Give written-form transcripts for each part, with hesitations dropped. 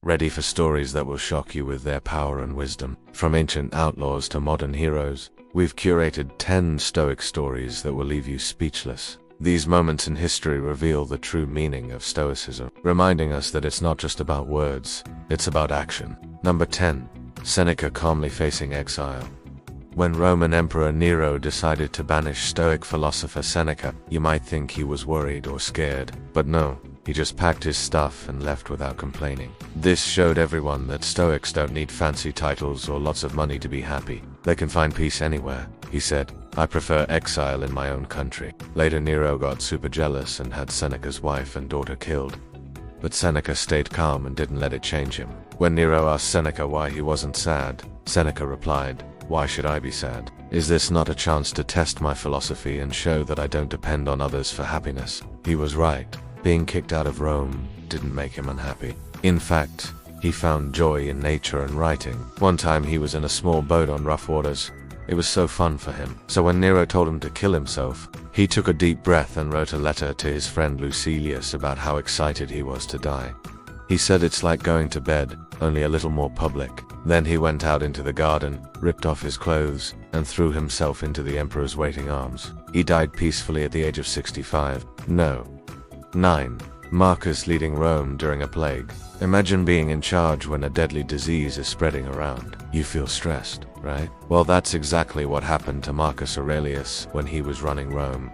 Ready for stories that will shock you with their power and wisdom? From ancient outlaws to modern heroes, we've curated 10 Stoic stories that will leave you speechless. These moments in history reveal the true meaning of Stoicism, reminding us that it's not just about words, it's about action. Number 10. Seneca calmly facing exile. When Roman Emperor Nero decided to banish Stoic philosopher Seneca, you might think he was worried or scared, but no. He just packed his stuff and left without complaining. This showed everyone that Stoics don't need fancy titles or lots of money to be happy. They can find peace anywhere. He said, "I prefer exile in my own country." Later, Nero got super jealous and had Seneca's wife and daughter killed. But Seneca stayed calm and didn't let it change him. When Nero asked Seneca why he wasn't sad, Seneca replied, "Why should I be sad? Is this not a chance to test my philosophy and show that I don't depend on others for happiness?" He was right. Being kicked out of Rome didn't make him unhappy. In fact, he found joy in nature and writing. One time he was in a small boat on rough waters. It was so fun for him. So when Nero told him to kill himself, he took a deep breath and wrote a letter to his friend Lucilius about how excited he was to die. He said it's like going to bed, only a little more public. Then he went out into the garden, ripped off his clothes, and threw himself into the emperor's waiting arms. He died peacefully at the age of 65. No. 9. Marcus leading Rome during a plague. Imagine being in charge when a deadly disease is spreading around. You feel stressed, right? Well, that's exactly what happened to Marcus Aurelius when he was running Rome.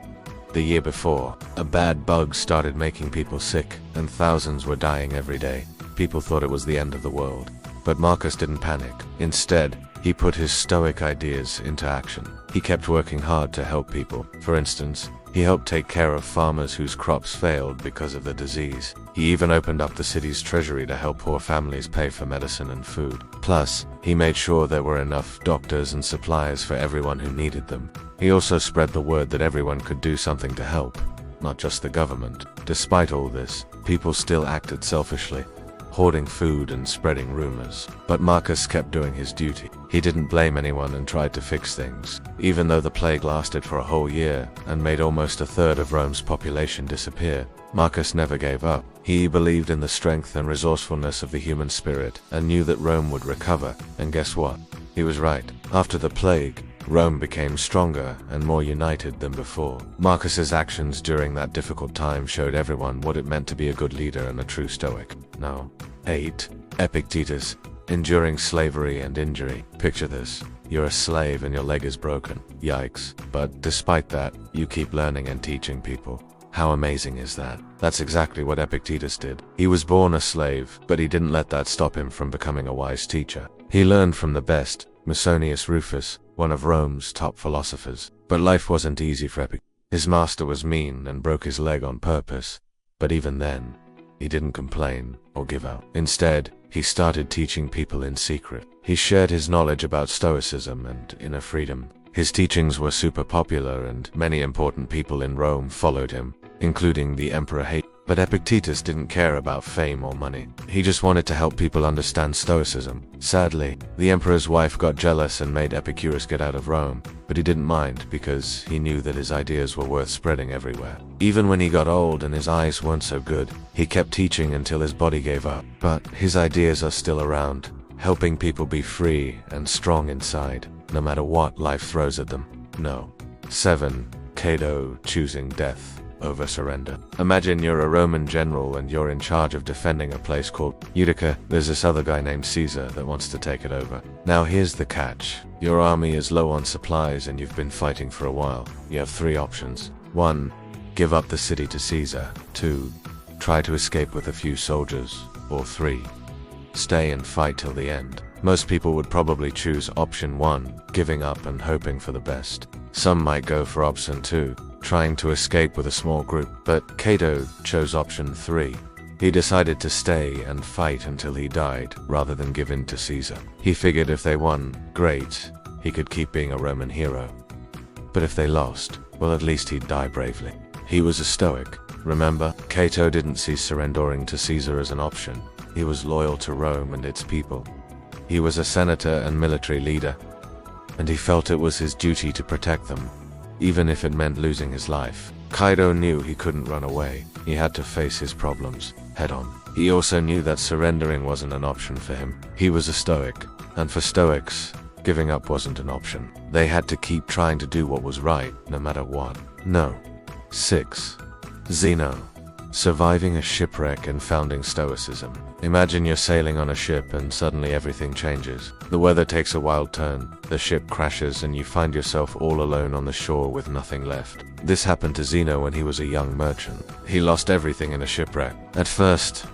The year before, a bad bug started making people sick, and thousands were dying every day. People thought it was the end of the world. But Marcus didn't panic. Instead, he put his Stoic ideas into action. He kept working hard to help people. For instance, he helped take care of farmers whose crops failed because of the disease. He even opened up the city's treasury to help poor families pay for medicine and food. Plus, he made sure there were enough doctors and supplies for everyone who needed them. He also spread the word that everyone could do something to help, not just the government. Despite all this, people still acted selfishly, hoarding food and spreading rumors. But Marcus kept doing his duty. He didn't blame anyone and tried to fix things. Even though the plague lasted for a whole year and made almost a third of Rome's population disappear, Marcus never gave up. He believed in the strength and resourcefulness of the human spirit and knew that Rome would recover. And guess what? He was right. After the plague, Rome became stronger and more united than before. Marcus's actions during that difficult time showed everyone what it meant to be a good leader and a true Stoic. Now, 8. Epictetus, enduring slavery and injury. Picture this. You're a slave and your leg is broken. Yikes. But despite that, you keep learning and teaching people. How amazing is that? That's exactly what Epictetus did. He was born a slave, but he didn't let that stop him from becoming a wise teacher. He learned from the best, Musonius Rufus, one of Rome's top philosophers. But life wasn't easy for Epictetus. His master was mean and broke his leg on purpose. But even then, he didn't complain or give up. Instead, he started teaching people in secret. He shared his knowledge about Stoicism and inner freedom. His teachings were super popular and many important people in Rome followed him, including the Emperor Hadrian. But Epictetus didn't care about fame or money. He just wanted to help people understand Stoicism. Sadly, the emperor's wife got jealous and made Epicurus get out of Rome, but he didn't mind because he knew that his ideas were worth spreading everywhere. Even when he got old and his eyes weren't so good, he kept teaching until his body gave up. But his ideas are still around, helping people be free and strong inside, no matter what life throws at them. No. 7. Cato choosing death over surrender. Imagine you're a Roman general and you're in charge of defending a place called Utica. There's this other guy named Caesar that wants to take it over. Now here's the catch. Your army is low on supplies and you've been fighting for a while. You have 3 options. 1. Give up the city to Caesar. 2. Try to escape with a few soldiers. Or 3. Stay and fight till the end. Most people would probably choose option 1, giving up and hoping for the best. Some might go for option 2, trying to escape with a small group, but Cato chose option 3. He decided to stay and fight until he died, rather than give in to Caesar. He figured if they won, great, he could keep being a Roman hero. But if they lost, well, at least he'd die bravely. He was a Stoic, remember? Cato didn't see surrendering to Caesar as an option. He was loyal to Rome and its people. He was a senator and military leader, and he felt it was his duty to protect them, even if it meant losing his life. Cato knew he couldn't run away. He had to face his problems head on. He also knew that surrendering wasn't an option for him. He was a Stoic, and for Stoics, giving up wasn't an option. They had to keep trying to do what was right, no matter what. No. 6. Zeno. Surviving a shipwreck and founding Stoicism. Imagine you're sailing on a ship and suddenly everything changes. The weather takes a wild turn, the ship crashes, and you find yourself all alone on the shore with nothing left. This happened to Zeno when he was a young merchant. He lost everything in a shipwreck. At first,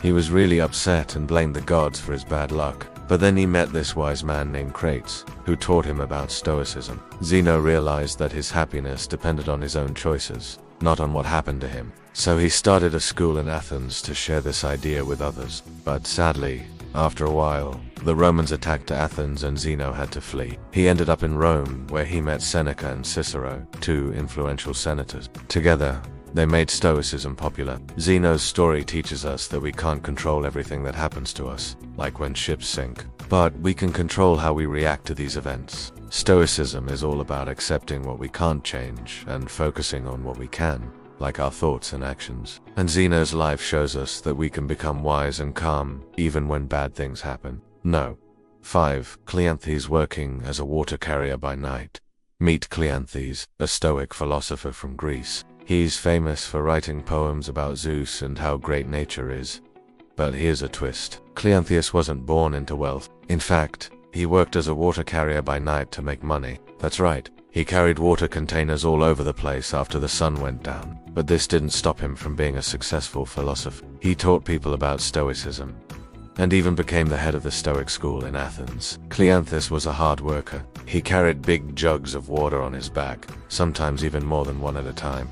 he was really upset and blamed the gods for his bad luck. But then he met this wise man named Crates, who taught him about Stoicism. Zeno realized that his happiness depended on his own choices, not on what happened to him. So he started a school in Athens to share this idea with others. But sadly, after a while, the Romans attacked Athens and Zeno had to flee. He ended up in Rome, where he met Seneca and Cicero, two influential senators. Together, they made Stoicism popular. Zeno's story teaches us that we can't control everything that happens to us, like when ships sink. But we can control how we react to these events. Stoicism is all about accepting what we can't change and focusing on what we can, like our thoughts and actions. And Zeno's life shows us that we can become wise and calm even when bad things happen. No. 5. Cleanthes working as a water carrier by night. Meet Cleanthes, a Stoic philosopher from Greece. He's famous for writing poems about Zeus and how great nature is. But here's a twist. Cleanthes wasn't born into wealth. In fact, he worked as a water carrier by night to make money. That's right. He carried water containers all over the place after the sun went down. But this didn't stop him from being a successful philosopher. He taught people about Stoicism, and even became the head of the Stoic school in Athens. Cleanthes was a hard worker. He carried big jugs of water on his back, sometimes even more than one at a time.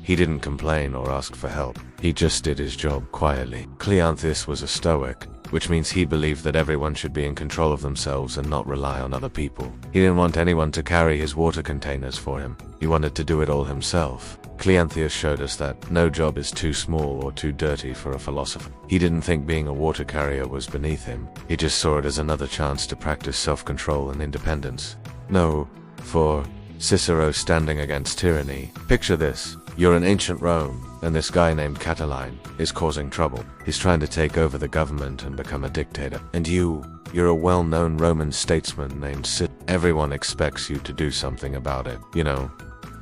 He didn't complain or ask for help. He just did his job quietly. Cleanthes was a Stoic, which means he believed that everyone should be in control of themselves and not rely on other people. He didn't want anyone to carry his water containers for him. He wanted to do it all himself. Cleanthes showed us that no job is too small or too dirty for a philosopher. He didn't think being a water carrier was beneath him. He just saw it as another chance to practice self-control and independence. No, for Cicero standing against tyranny. Picture this. You're in ancient Rome, and this guy named Catiline is causing trouble. He's trying to take over the government and become a dictator. And you're a well-known Roman statesman named Cicero. Everyone expects you to do something about it. You know,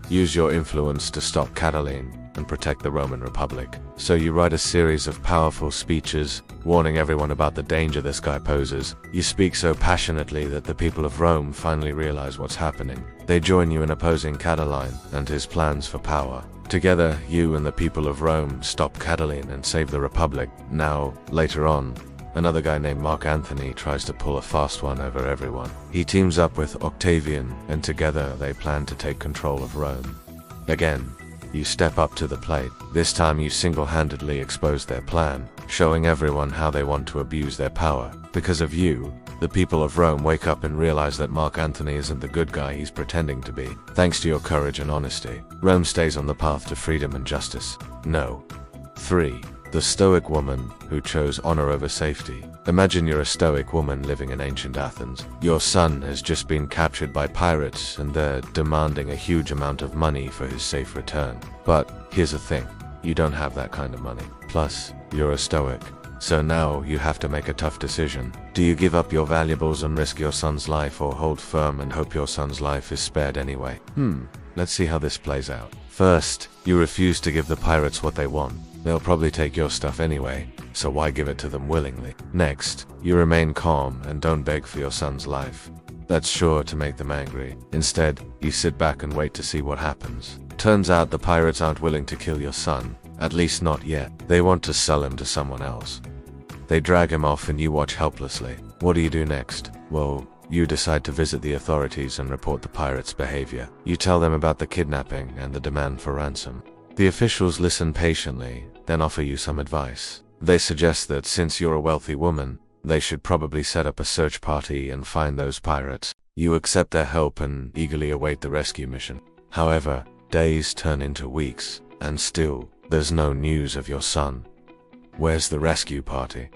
use your influence to stop Catiline and protect the Roman Republic. So you write a series of powerful speeches, warning everyone about the danger this guy poses. You speak so passionately that the people of Rome finally realize what's happening. They join you in opposing Catiline and his plans for power. Together, you and the people of Rome stop Catiline and save the Republic. Now, later on, another guy named Mark Antony tries to pull a fast one over everyone. He teams up with Octavian, and together they plan to take control of Rome. Again, you step up to the plate. This time you single-handedly expose their plan, showing everyone how they want to abuse their power. Because of you, the people of Rome wake up and realize that Mark Antony isn't the good guy he's pretending to be. Thanks to your courage and honesty, Rome stays on the path to freedom and justice. No. 3. The Stoic woman who chose honor over safety. Imagine you're a Stoic woman living in ancient Athens. Your son has just been captured by pirates and they're demanding a huge amount of money for his safe return. But here's the thing, you don't have that kind of money. Plus, you're a Stoic. So now you have to make a tough decision. Do you give up your valuables and risk your son's life, or hold firm and hope your son's life is spared anyway? Let's see how this plays out. First, you refuse to give the pirates what they want. They'll probably take your stuff anyway, so why give it to them willingly? Next, you remain calm and don't beg for your son's life. That's sure to make them angry. Instead, you sit back and wait to see what happens. Turns out the pirates aren't willing to kill your son, at least not yet. They want to sell him to someone else. They drag him off and you watch helplessly. What do you do next? Well, you decide to visit the authorities and report the pirates' behavior. You tell them about the kidnapping and the demand for ransom. The officials listen patiently, then offer you some advice. They suggest that since you're a wealthy woman, they should probably set up a search party and find those pirates. You accept their help and eagerly await the rescue mission. However, days turn into weeks, and still, there's no news of your son. Where's the rescue party?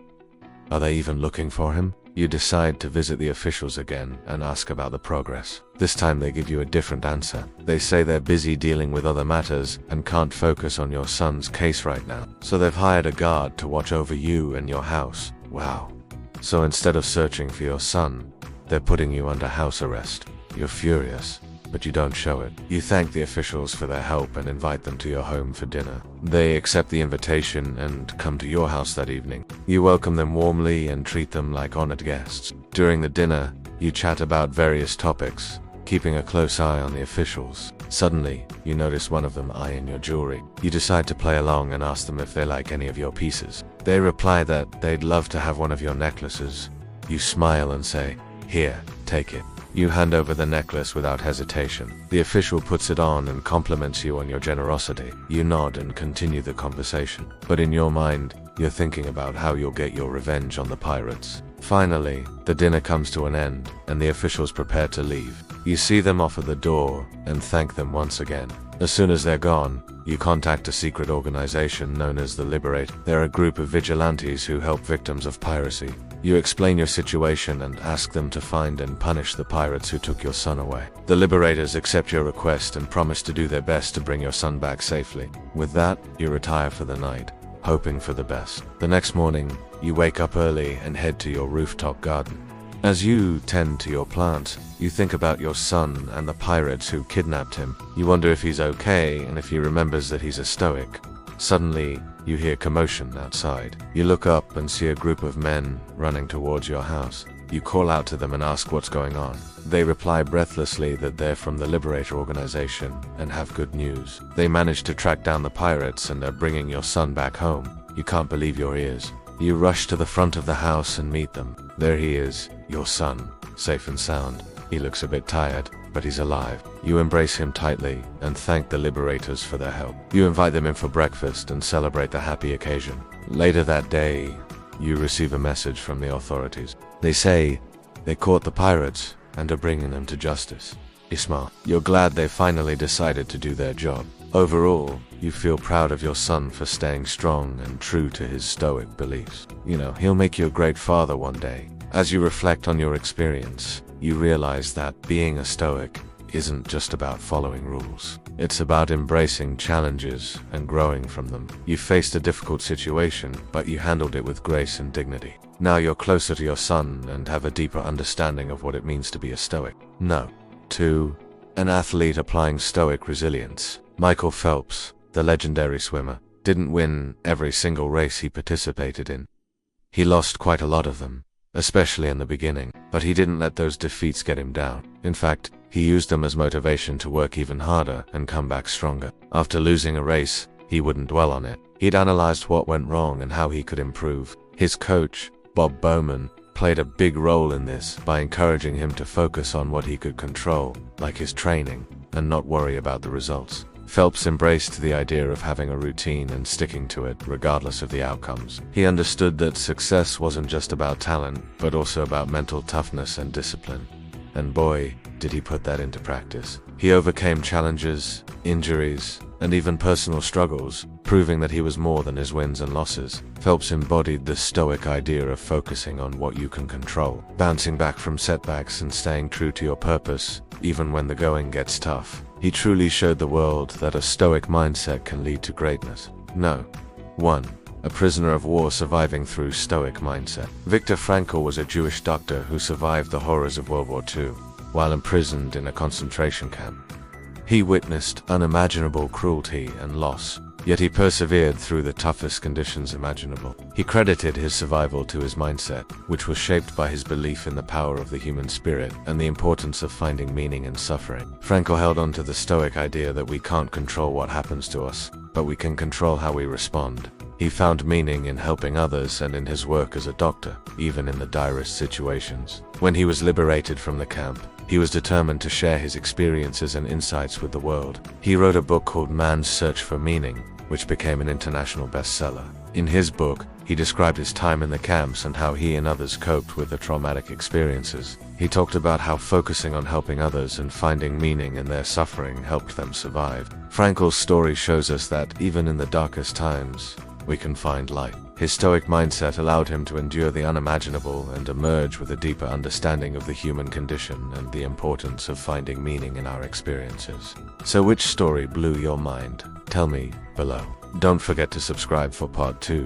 Are they even looking for him? You decide to visit the officials again and ask about the progress. This time they give you a different answer. They say they're busy dealing with other matters and can't focus on your son's case right now. So they've hired a guard to watch over you and your house. Wow. So instead of searching for your son, they're putting you under house arrest. You're furious, but you don't show it. You thank the officials for their help and invite them to your home for dinner. They accept the invitation and come to your house that evening. You welcome them warmly and treat them like honored guests. During the dinner, you chat about various topics, keeping a close eye on the officials. Suddenly, you notice one of them eyeing your jewelry. You decide to play along and ask them if they like any of your pieces. They reply that they'd love to have one of your necklaces. You smile and say, "Here, take it." You hand over the necklace without hesitation. The official puts it on and compliments you on your generosity. You nod and continue the conversation. But in your mind, you're thinking about how you'll get your revenge on the pirates. Finally, the dinner comes to an end, and the officials prepare to leave. You see them off at the door and thank them once again. As soon as they're gone, you contact a secret organization known as the Liberator. They're a group of vigilantes who help victims of piracy. You explain your situation and ask them to find and punish the pirates who took your son away. The Liberators accept your request and promise to do their best to bring your son back safely. With that, you retire for the night, hoping for the best. The next morning, you wake up early and head to your rooftop garden. As you tend to your plants, you think about your son and the pirates who kidnapped him. You wonder if he's okay and if he remembers that he's a Stoic. Suddenly, you hear commotion outside. You look up and see a group of men running towards your house. You call out to them and ask what's going on. They reply breathlessly that they're from the Liberator organization and have good news. They managed to track down the pirates and are bringing your son back home. You can't believe your ears. You rush to the front of the house and meet them. There he is, your son, safe and sound. He looks a bit tired, but he's alive. You embrace him tightly and thank the Liberators for their help. You invite them in for breakfast and celebrate the happy occasion. Later that day, you receive a message from the authorities. They say they caught the pirates and are bringing them to justice. Isma, you're glad they finally decided to do their job. Overall, you feel proud of your son for staying strong and true to his Stoic beliefs. He'll make you a great father one day. As you reflect on your experience, you realize that being a Stoic isn't just about following rules. It's about embracing challenges and growing from them. You faced a difficult situation, but you handled it with grace and dignity. Now you're closer to your son and have a deeper understanding of what it means to be a Stoic. No. 2. An athlete applying Stoic resilience. Michael Phelps, the legendary swimmer, didn't win every single race he participated in. He lost quite a lot of them, especially in the beginning, but he didn't let those defeats get him down. In fact, he used them as motivation to work even harder and come back stronger. After losing a race, he wouldn't dwell on it. He'd analyzed what went wrong and how he could improve. His coach, Bob Bowman, played a big role in this by encouraging him to focus on what he could control, like his training, and not worry about the results. Phelps embraced the idea of having a routine and sticking to it regardless of the outcomes. He understood that success wasn't just about talent, but also about mental toughness and discipline. And boy, did he put that into practice. He overcame challenges, injuries, and even personal struggles, proving that he was more than his wins and losses. Phelps embodied the Stoic idea of focusing on what you can control, bouncing back from setbacks and staying true to your purpose, even when the going gets tough. He truly showed the world that a Stoic mindset can lead to greatness. 1. A prisoner of war surviving through Stoic mindset. Viktor Frankl was a Jewish doctor who survived the horrors of World War II, while imprisoned in a concentration camp. He witnessed unimaginable cruelty and loss, yet he persevered through the toughest conditions imaginable. He credited his survival to his mindset, which was shaped by his belief in the power of the human spirit and the importance of finding meaning in suffering. Frankl held on to the Stoic idea that we can't control what happens to us, but we can control how we respond. He found meaning in helping others and in his work as a doctor, even in the direst situations. When he was liberated from the camp, he was determined to share his experiences and insights with the world. He wrote a book called Man's Search for Meaning, which became an international bestseller. In his book, he described his time in the camps and how he and others coped with the traumatic experiences. He talked about how focusing on helping others and finding meaning in their suffering helped them survive. Frankl's story shows us that even in the darkest times, we can find light. His Stoic mindset allowed him to endure the unimaginable and emerge with a deeper understanding of the human condition and the importance of finding meaning in our experiences. So which story blew your mind? Tell me below. Don't forget to subscribe for part 2.